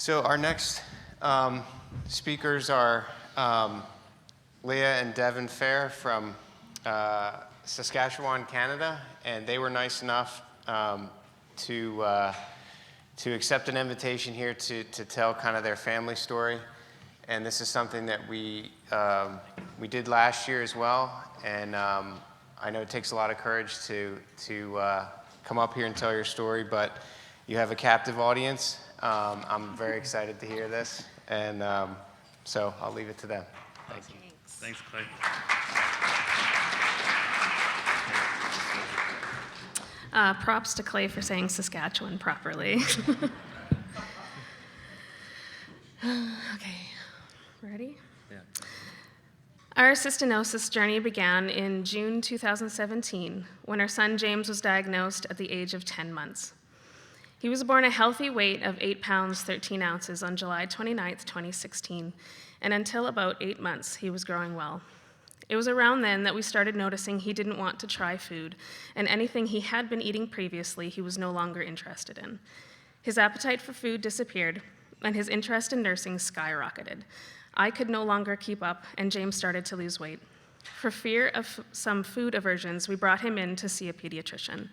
So our next speakers are Leah and Devin Fehr from Saskatchewan, Canada, and they were nice enough to accept an invitation here to tell kind of their family story. And this is something that we did last year as well. And I know it takes a lot of courage to come up here and tell your story, but you have a captive audience. I'm very excited to hear this, and so I'll leave it to them. Thank you. Thanks, Clay. Props to Clay for saying Saskatchewan properly. Okay, ready? Yeah. Our cystinosis journey began in June 2017 when our son James was diagnosed at the age of 10 months. He was born a healthy weight of 8 pounds, 13 ounces on July 29th, 2016, and until about 8 months, he was growing well. It was around then that we started noticing he didn't want to try food, and anything he had been eating previously, he was no longer interested in. His appetite for food disappeared, and his interest in nursing skyrocketed. I could no longer keep up, and James started to lose weight. For fear of some food aversions, we brought him in to see a pediatrician.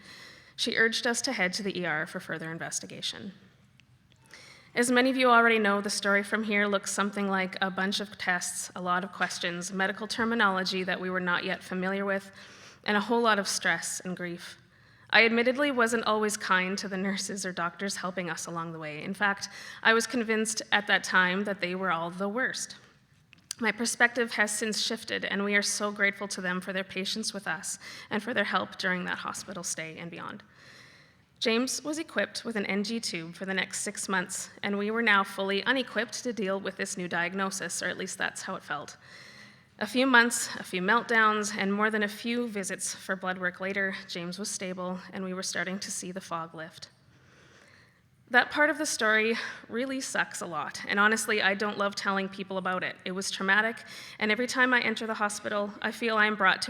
She urged us to head to the ER for further investigation. As many of you already know, the story from here looks something like a bunch of tests, a lot of questions, medical terminology that we were not yet familiar with, and a whole lot of stress and grief. I admittedly wasn't always kind to the nurses or doctors helping us along the way. In fact, I was convinced at that time that they were all the worst. My perspective has since shifted, and we are so grateful to them for their patience with us and for their help during that hospital stay and beyond. James was equipped with an NG tube for the next 6 months, and we were now fully unequipped to deal with this new diagnosis, or at least that's how it felt. A few months, a few meltdowns, and more than a few visits for blood work later, James was stable, and we were starting to see the fog lift. That part of the story really sucks a lot, and honestly, I don't love telling people about it. It was traumatic, and every time I enter the hospital, I feel I am brought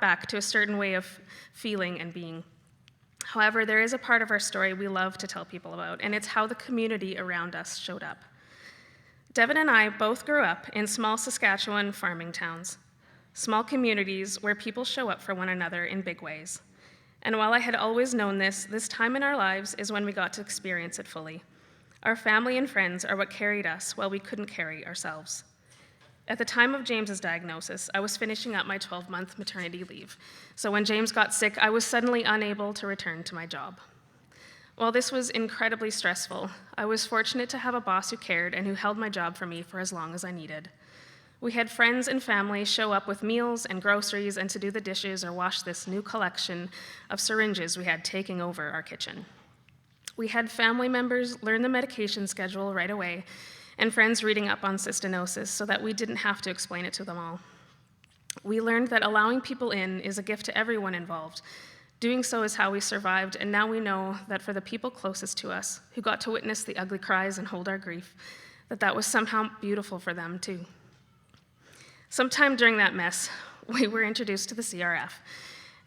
back to a certain way of feeling and being. However, there is a part of our story we love to tell people about, and it's how the community around us showed up. Devin and I both grew up in small Saskatchewan farming towns, small communities where people show up for one another in big ways. And while I had always known this time in our lives is when we got to experience it fully. Our family and friends are what carried us while we couldn't carry ourselves. At the time of James's diagnosis, I was finishing up my 12-month maternity leave. So when James got sick, I was suddenly unable to return to my job. While this was incredibly stressful, I was fortunate to have a boss who cared and who held my job for me for as long as I needed. We had friends and family show up with meals and groceries and to do the dishes or wash this new collection of syringes we had taking over our kitchen. We had family members learn the medication schedule right away and friends reading up on cystinosis so that we didn't have to explain it to them all. We learned that allowing people in is a gift to everyone involved. Doing so is how we survived, and now we know that for the people closest to us, who got to witness the ugly cries and hold our grief, that was somehow beautiful for them too. Sometime during that mess, we were introduced to the CRF.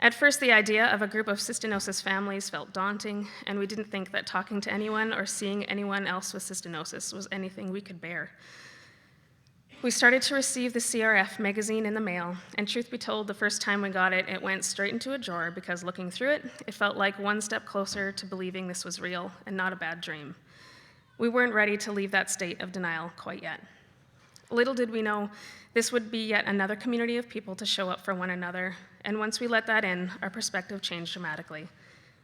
At first, the idea of a group of cystinosis families felt daunting, and we didn't think that talking to anyone or seeing anyone else with cystinosis was anything we could bear. We started to receive the CRF magazine in the mail, and truth be told, the first time we got it, it went straight into a drawer because looking through it, it felt like one step closer to believing this was real and not a bad dream. We weren't ready to leave that state of denial quite yet. Little did we know, this would be yet another community of people to show up for one another, and once we let that in, our perspective changed dramatically.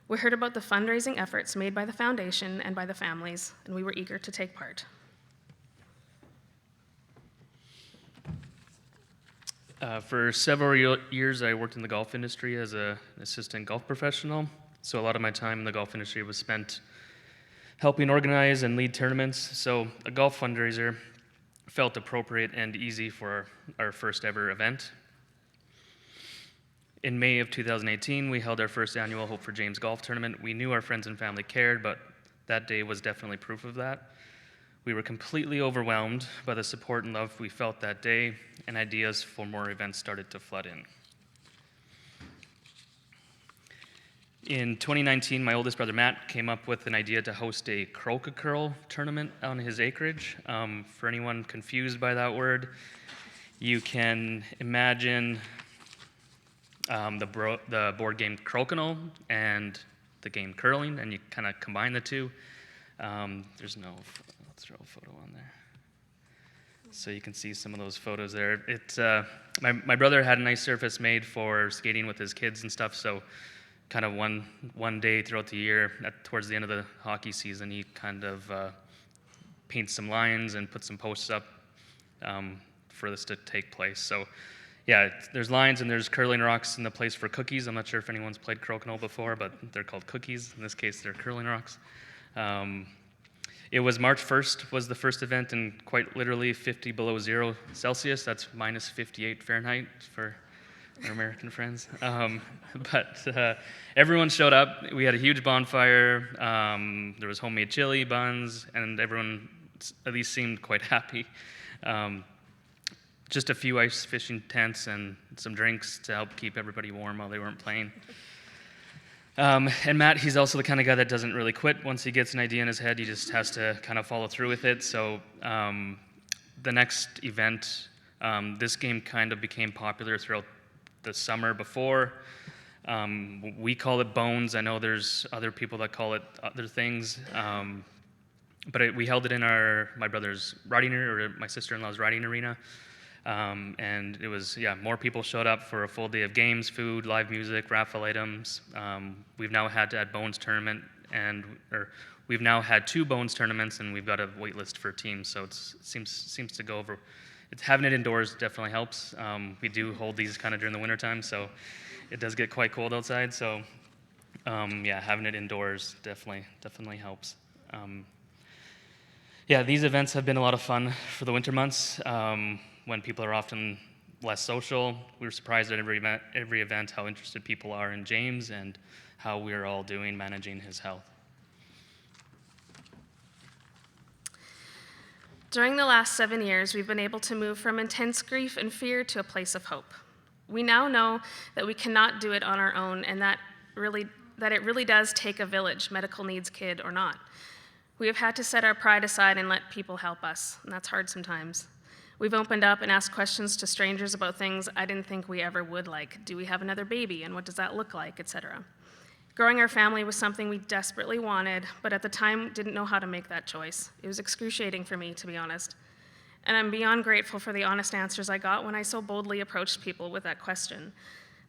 We heard about the fundraising efforts made by the foundation and by the families, and we were eager to take part. For several years, I worked in the golf industry as an assistant golf professional, so a lot of my time in the golf industry was spent helping organize and lead tournaments, so a golf fundraiser felt appropriate and easy for our first ever event. In May of 2018, we held our first annual Hope for James golf tournament. We knew our friends and family cared, but that day was definitely proof of that. We were completely overwhelmed by the support and love we felt that day, and ideas for more events started to flood in. In 2019, my oldest brother Matt came up with an idea to host a croak-a-curl tournament on his acreage. For anyone confused by that word, you can imagine the board game crokinole and the game curling, and you kind of combine the two. Let's throw a photo on there. So you can see some of those photos there. My brother had a nice surface made for skating with his kids and stuff, so kind of one day throughout the year, towards the end of the hockey season, he kind of paints some lines and puts some posts up for this to take place. So yeah, there's lines and there's curling rocks in the place for cookies. I'm not sure if anyone's played crokinole before, but they're called cookies. In this case, they're curling rocks. It was March 1st was the first event, and quite literally 50 below 0 Celsius. That's minus 58 Fahrenheit for our American friends. But everyone showed up. We had a huge bonfire. There was homemade chili, buns, and everyone at least seemed quite happy. Just a few ice fishing tents and some drinks to help keep everybody warm while they weren't playing. And Matt, he's also the kind of guy that doesn't really quit. Once he gets an idea in his head, he just has to kind of follow through with it. So the next event, this game kind of became popular throughout the summer before. We call it Bones. I know there's other people that call it other things. But we held it in my brother's riding or my sister-in-law's riding arena. And it was, more people showed up for a full day of games, food, live music, raffle items. We've now had to add Bones tournament, we've now had 2 Bones tournaments, and we've got a wait list for teams. So it seems to go over. Having it indoors definitely helps. We do hold these kind of during the wintertime, so it does get quite cold outside. So having it indoors definitely helps. These events have been a lot of fun for the winter months. When people are often less social. We were surprised at every event how interested people are in James and how we're all doing managing his health. During the last 7 years, we've been able to move from intense grief and fear to a place of hope. We now know that we cannot do it on our own, and that it really does take a village, medical needs kid or not. We have had to set our pride aside and let people help us, and that's hard sometimes. We've opened up and asked questions to strangers about things I didn't think we ever would, like, do we have another baby, and what does that look like, etc. Growing our family was something we desperately wanted, but at the time didn't know how to make that choice. It was excruciating for me, to be honest. And I'm beyond grateful for the honest answers I got when I so boldly approached people with that question.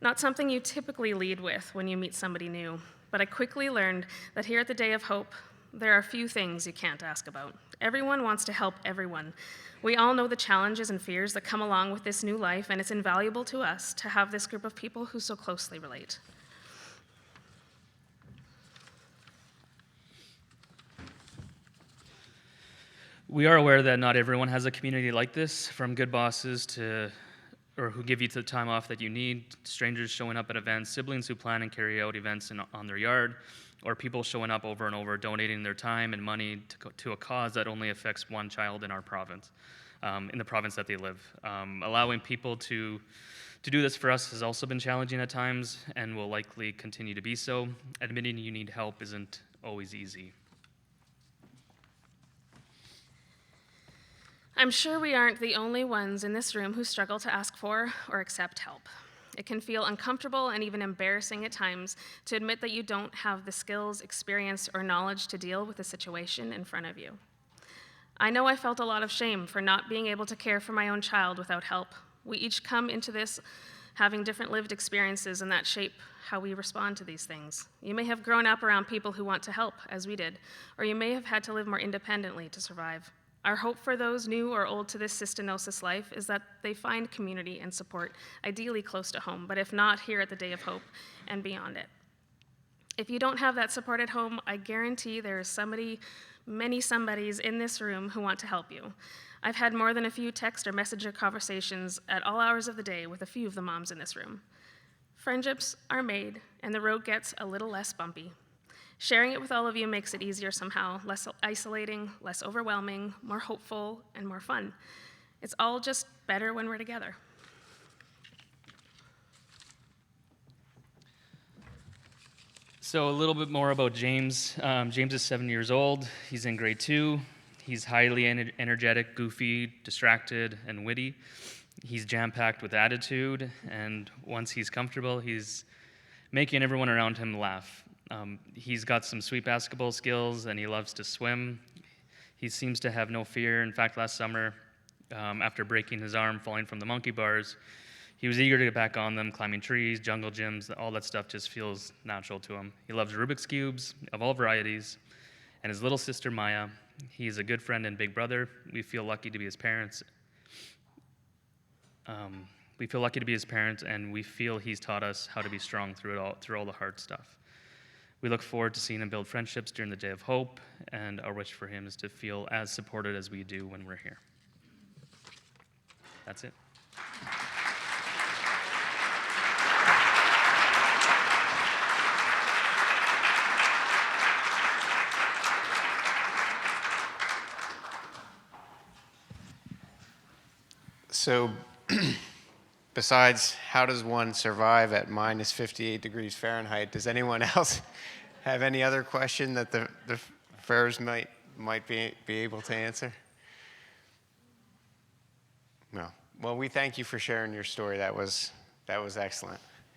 Not something you typically lead with when you meet somebody new, but I quickly learned that here at the Day of Hope, there are few things you can't ask about. Everyone wants to help everyone. We all know the challenges and fears that come along with this new life, and it's invaluable to us to have this group of people who so closely relate. We are aware that not everyone has a community like this, from good bosses or who give you the time off that you need, strangers showing up at events, siblings who plan and carry out events on their yard, or people showing up over and over, donating their time and money to a cause that only affects one child in our province, in the province that they live. Allowing people to do this for us has also been challenging at times and will likely continue to be so. Admitting you need help isn't always easy. I'm sure we aren't the only ones in this room who struggle to ask for or accept help. It can feel uncomfortable and even embarrassing at times to admit that you don't have the skills, experience, or knowledge to deal with the situation in front of you. I know I felt a lot of shame for not being able to care for my own child without help. We each come into this having different lived experiences, and that shape how we respond to these things. You may have grown up around people who want to help, as we did, or you may have had to live more independently to survive. Our hope for those new or old to this cystinosis life is that they find community and support, ideally close to home, but if not, here at the Day of Hope and beyond it. If you don't have that support at home, I guarantee there is many somebodies in this room who want to help you. I've had more than a few text or messenger conversations at all hours of the day with a few of the moms in this room. Friendships are made, and the road gets a little less bumpy. Sharing it with all of you makes it easier somehow, less isolating, less overwhelming, more hopeful, and more fun. It's all just better when we're together. So a little bit more about James. James is 7 years old. He's in grade 2. He's highly energetic, goofy, distracted, and witty. He's jam-packed with attitude, and once he's comfortable, he's making everyone around him laugh. He's got some sweet basketball skills, and he loves to swim. He seems to have no fear. In fact, last summer, after breaking his arm falling from the monkey bars, he was eager to get back on them, climbing trees, jungle gyms, all that stuff just feels natural to him. He loves Rubik's Cubes of all varieties, and his little sister, Maya. He's a good friend and big brother. We feel lucky to be his parents. And we feel he's taught us how to be strong through all the hard stuff. We look forward to seeing him build friendships during the Day of Hope, and our wish for him is to feel as supported as we do when we're here. That's it. So, besides how does one survive at minus 58 degrees Fahrenheit, does anyone else have any other question that the Fehrs might be able to answer? No. Well, we thank you for sharing your story. That was excellent.